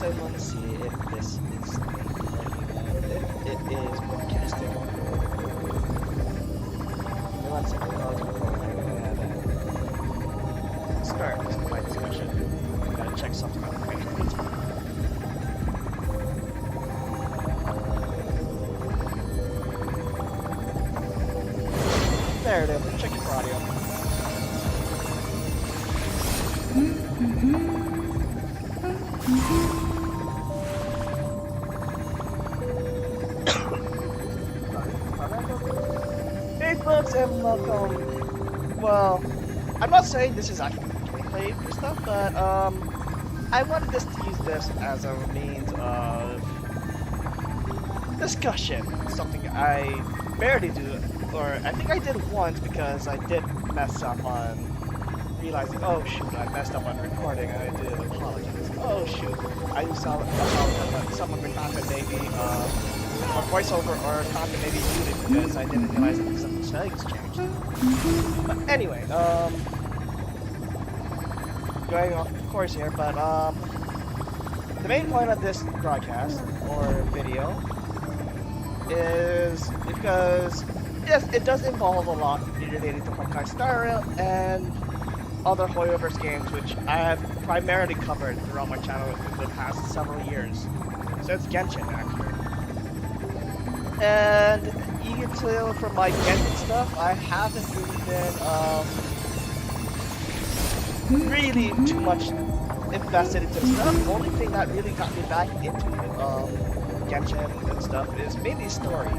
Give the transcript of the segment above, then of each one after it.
I want to see if this is if it is broadcasting. One second, I'll just record it. Start my discussion. Gotta check something out. There it is. Check it for audio. Hey folks and welcome. Well, I'm not saying this is actually gameplay and stuff, but I wanted to use this as a means of discussion. Something I barely do, or I think I did once because I did mess up on realizing, oh shoot, I messed up on recording and I did apologize. Oh shoot, I saw some of the content maybe or voiceover or content maybe muted because I didn't realize that some settings changed. But anyway, going off course here, but the main point of this broadcast or video is because yes, it does involve a lot related to Honkai Star Rail and other Hoyoverse games, which I have primarily covered throughout my channel in the past several years. So it's Genshin actually. And you can tell from my Genshin stuff, I haven't really been really too much invested into the stuff. The only thing that really got me back into Genshin and stuff is mainly story.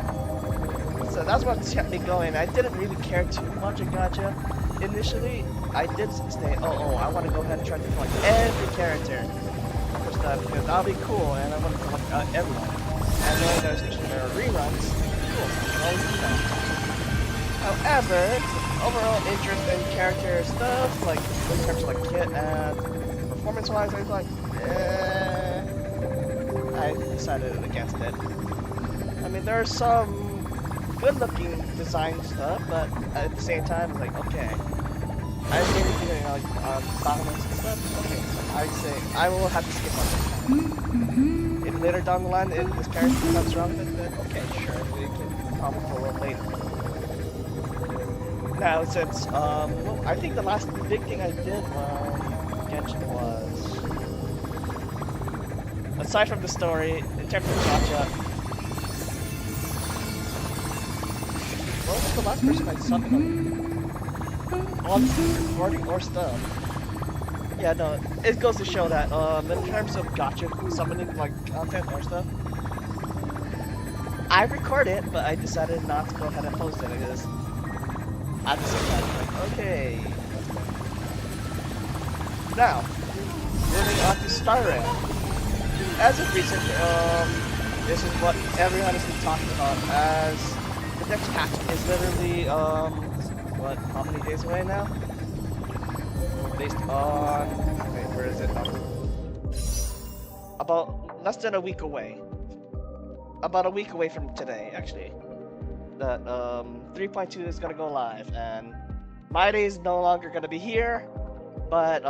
So that's what kept me going. I didn't really care too much of Gacha initially. I did say, oh, I want to go ahead and try to collect every character for stuff because that'll be cool, and I want to collect everyone. And then there's there are reruns. Cool, I can always do that. However, overall interest in character stuff, like in terms of like kit and performance-wise, I was like, I decided against it. I mean, there are some good-looking design stuff, but at the same time, I'm like, okay, I'm really doing like balance and stuff. Okay, I say I will have to skip on this. If later down the line, if this character becomes relevant, then okay, sure, we can probably pull it later. Now, since well, I think the last big thing I did on Genshin was, aside from the story, in terms of Gacha. What was the last person I summoned on recording or stuff? Yeah, no, it goes to show that in terms of Gacha summoning like content or stuff, I record it, but I decided not to go ahead and post it because at the same time, like, okay. Now, moving on to Star Rail. As of recent, this is what everyone has been talking about as. The next patch is literally, what, how many days away now? Based on, wait, where is it? About less than a week away. About a week away from today, actually. That, 3.2 is gonna go live, and my day is no longer gonna be here, but,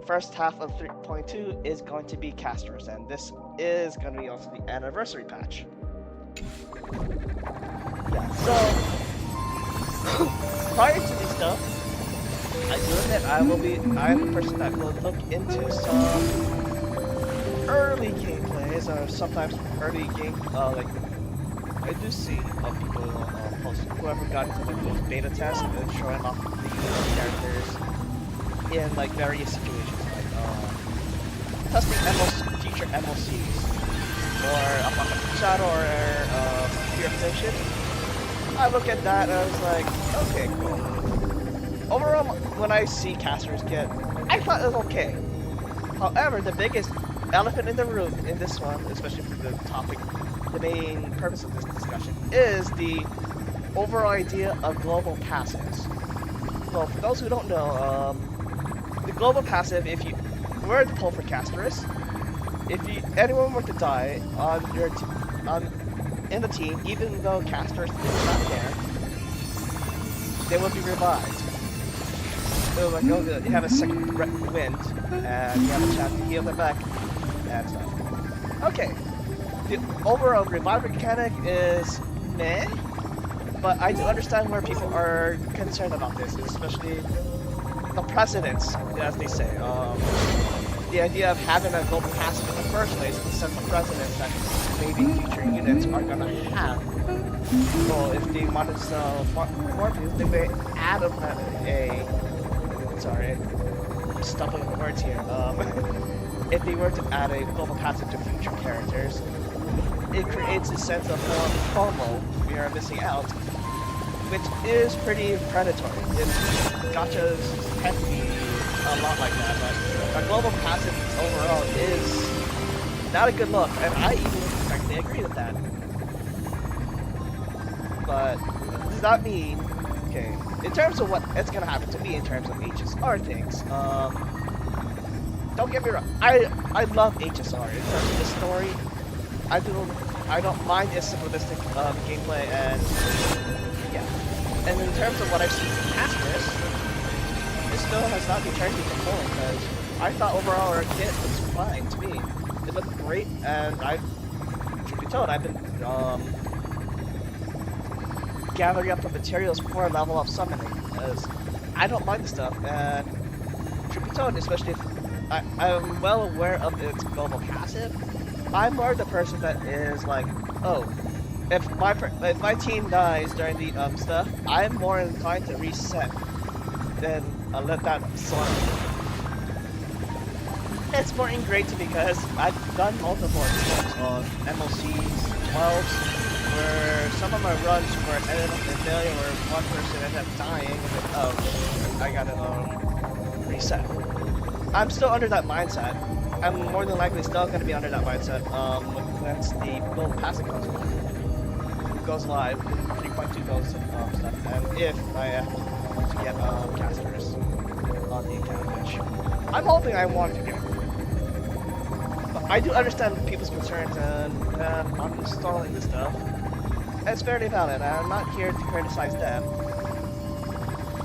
first half of 3.2 is going to be casters, and this is gonna be also the anniversary patch. Yeah, so prior to this stuff, I do admit I'm the person that will look into some early gameplays or sometimes early game like I do see people post whoever got into like those beta tests and showing off the characters in like various situations like testing future MLCs or Apocalypse Shadow or Fear of Fiction. I look at that and I was like, okay, cool. Overall, when I see casters get, I thought it was okay. However, the biggest elephant in the room in this one, especially for the topic, the main purpose of this discussion, is the overall idea of global passives. Well, for those who don't know, the global passive, if you were to pull for casters, if anyone were to die on your in the team, even though casters is not there, they will be revived. So like, oh, you have a second wind, and you have a chance to heal them back. and stuff. Okay, the overall revive mechanic is meh, but I do understand where people are concerned about this, especially the precedence, as they say. The idea of having a global passive in the first place sets the precedence that maybe future units are gonna have. So if they wanted to sell more views, they may add a sorry, I'm stumbling on words here. If they were to add a global passive to future characters, it creates a sense of more FOMO, we are missing out, which is pretty predatory. Gachas tend to be a lot like that, but a global passive overall is not a good look, and I even frankly agree with that. But does that mean, okay, in terms of what it's gonna happen to me in terms of HSR things, don't get me wrong, I love HSR in terms of the story. I don't mind the simplistic gameplay, and yeah. And in terms of what I've seen past this, it still has not deterred me from pulling, because I thought overall our kit was fine to me. It looked great, and truth be told, I've been gathering up the materials for a level up summoning, because I don't mind the stuff, and truth be told, especially if I'm well aware of its global passive, I'm more the person that is like, oh, if my team dies during the stuff, I'm more inclined to reset than let that slide. It's more ingrained to me because I've done multiple attempts on MLCs, 12s, where some of my runs were ended up in failure where one person ended up dying and then, oh, I gotta reset. I'm still under that mindset. I'm more than likely still going to be under that mindset once the global passive goes live, 3.2 goes stuff, and if I am to get casters on the account, which I'm hoping I want to get. But I do understand people's concerns, and I'm installing this stuff. It's fairly valid. I'm not here to criticize them.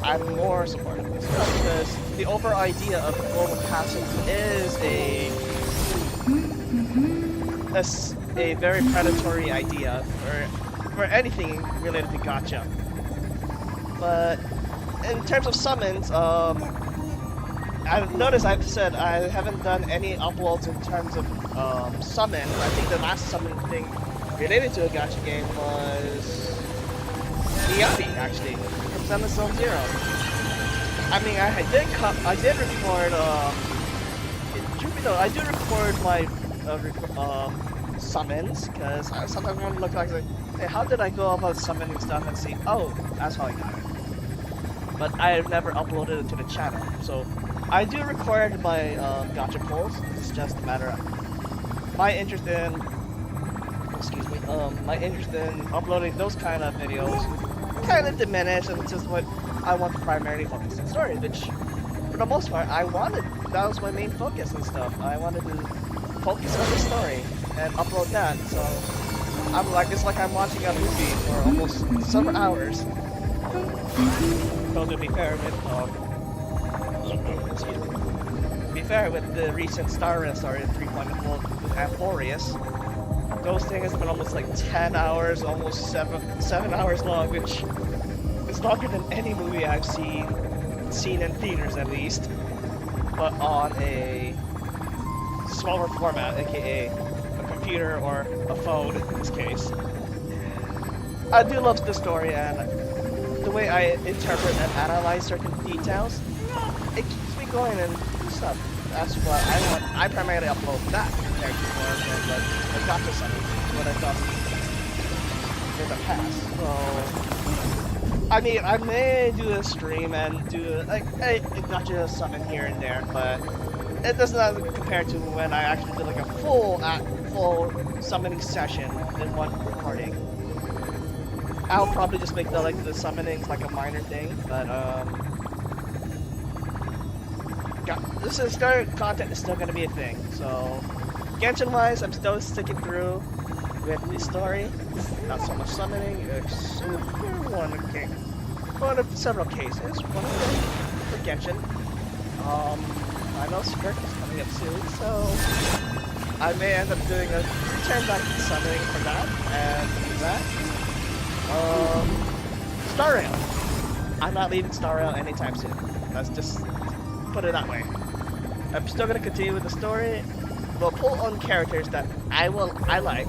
I'm more supportive of this stuff because the overall idea of global passive is a very predatory idea for anything related to gacha. But in terms of summons, I've noticed I've said I haven't done any uploads in terms of summon. I think the last summon thing related to a gacha game was Miyabi, actually, from Zenless Zone Zero. I mean, I did record, I do record my summons, because I sometimes want to look like, hey, how did I go about summoning stuff and see, oh, that's how I got it. But I've never uploaded it to the channel, so I do record my gacha pulls. It's just a matter of my interest in, my interest in uploading those kind of videos kind of diminished, and it's just what I want to primarily focus on story, which for the most part that was my main focus and stuff. I wanted to focus on the story and upload that, so I'm like, it's like I'm watching a movie for almost several hours. So to be fair with the recent Star Rail Story 3.0 with Amphorius, those things have been almost like 10 hours, almost 7 hours long, which is longer than any movie I've seen in theaters at least, but on a smaller format, aka a computer or a phone in this case. I do love the story and the way I interpret and analyze certain details. It keeps me going and stuff. That's what I want. I primarily upload that character form and the gacha summon, what I've done in the past. So, I mean, I may do a stream and do like a gacha summon here and there, but it does not compare to when I actually did like a full summoning session in one recording. I'll probably just make the summonings like a minor thing, but this is content is still gonna be a thing. So Genshin wise, I'm still sticking through with the story, not so much summoning, except for one of several cases. One of them for Genshin. I know Skirt is coming up soon, so I may end up doing a return back to summoning for that, and that. Star Rail. I'm not leaving Star Rail anytime soon. Let's just put it that way. I'm still gonna continue with the story. We'll pull on characters that I like.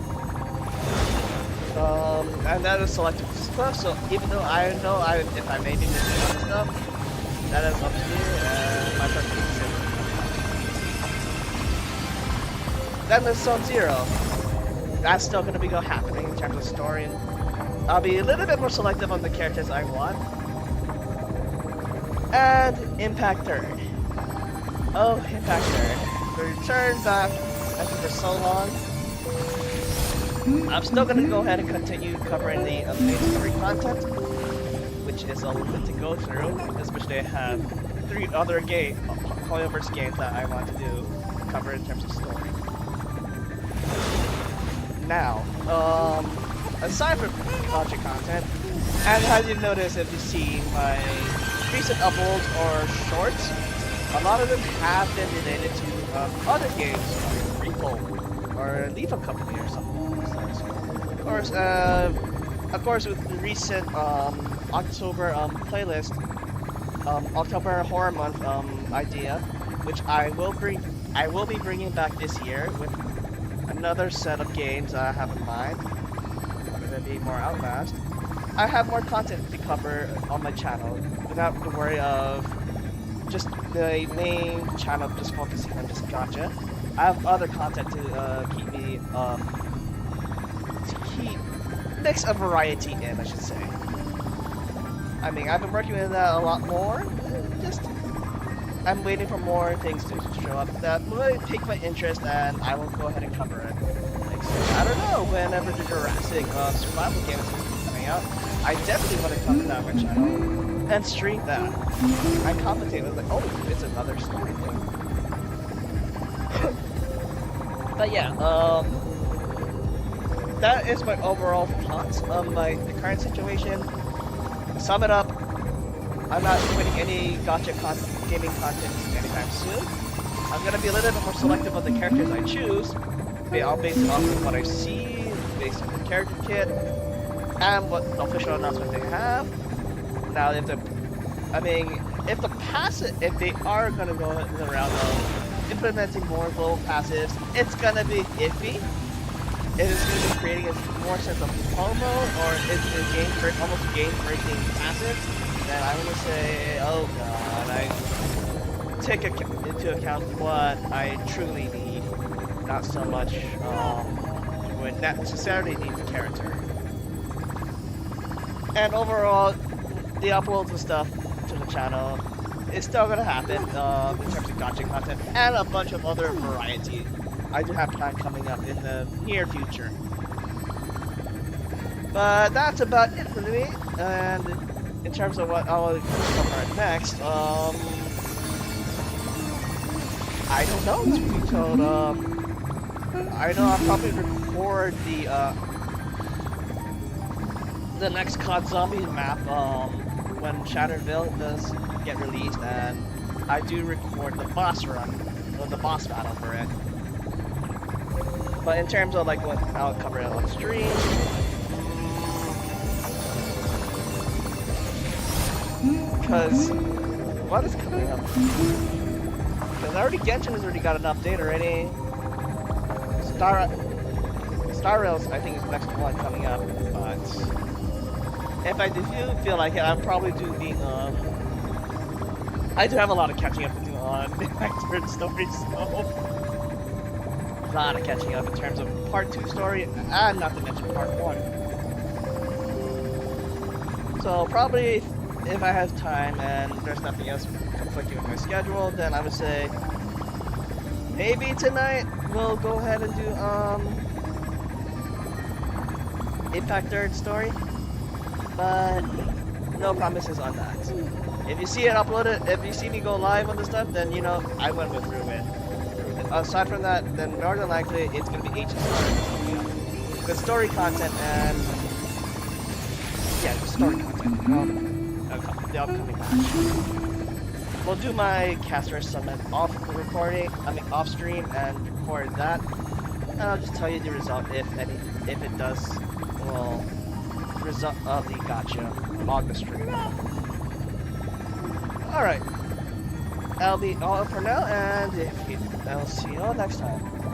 And that is selective stuff. So even though I know if I may be missing other stuff, that is up to me and my preference. Then there's Sub-Zero. That's still gonna be happening in terms of story. And I'll be a little bit more selective on the characters I want. And Impact Third. Oh, Impact Third. The return back after so long. I'm still gonna go ahead and continue covering the main story content, which is a little bit to go through, especially I have 3 other Hoyoverse games that I want to cover in terms of story. Now, aside from Gacha content, and as you've noticed if you've seen my recent uploads or shorts, a lot of them have been related to other games like Repo or Leave a Company or something. Of course, with the recent October playlist, October Horror Month idea, which I will be bringing back this year with another set of games I have in mind. Gonna be more Outlast. I have more content to cover on my channel without the worry of just the main channel just focusing on just Gacha. I have other content to keep me mix a variety in, I should say. I mean, I've been working with that a lot more. Just I'm waiting for more things to show up that will pique my interest, and I will go ahead and cover it. Like, so, I don't know, whenever the Jurassic survival game is coming out, I definitely want to cover that on my channel and stream that. I commentate, I was like, oh, it's another story thing. But yeah, that is my overall thoughts on the current situation. To sum it up, I'm not quitting any Gacha gaming content anytime soon. I'm gonna be a little bit more selective on the characters I choose. I'll base it off of what I see, based on the character kit, and what official announcement they have. Now, if they are gonna go in the route of implementing more global passives, it's gonna be iffy. It is going to be creating a more sense of FOMO, or is it almost game-breaking passive? Then I'm going to say, oh god, I take into account what I truly need, not so much would not necessarily need the character. And overall, the uploads and stuff to the channel is still going to happen in terms of Gacha content and a bunch of other variety. I do have time coming up in the near future. But that's about it for me. And in terms of what I'll cover next, I don't know. Truth be told, I know I'll probably record the next COD Zombie map when Shatterville does get released, and I do record the boss run, or the boss battle for it. But in terms of like what I'll cover it on stream, because what is coming up? Because Genshin has already got an update already. Star Rails, I think, is the next one coming up. But if I do feel like it, I'll probably do the I do have a lot of catching up to do on my third story, so. A lot of catching up in terms of part 2 story, and not to mention part 1. So probably if I have time and there's nothing else conflicting with my schedule, then I would say maybe tonight we'll go ahead and do Impact Third story, but no promises on that. If you see it uploaded, if you see me go live on this stuff, then you know I went through it. Aside from that, then more than likely it's going to be HSR. The story content and yeah, the story content. The upcoming match. We'll do my caster summon off stream and record that. And I'll just tell you the result if it does, well, result of the gacha on the stream. Alright. That'll be all for now, and I'll see you all next time.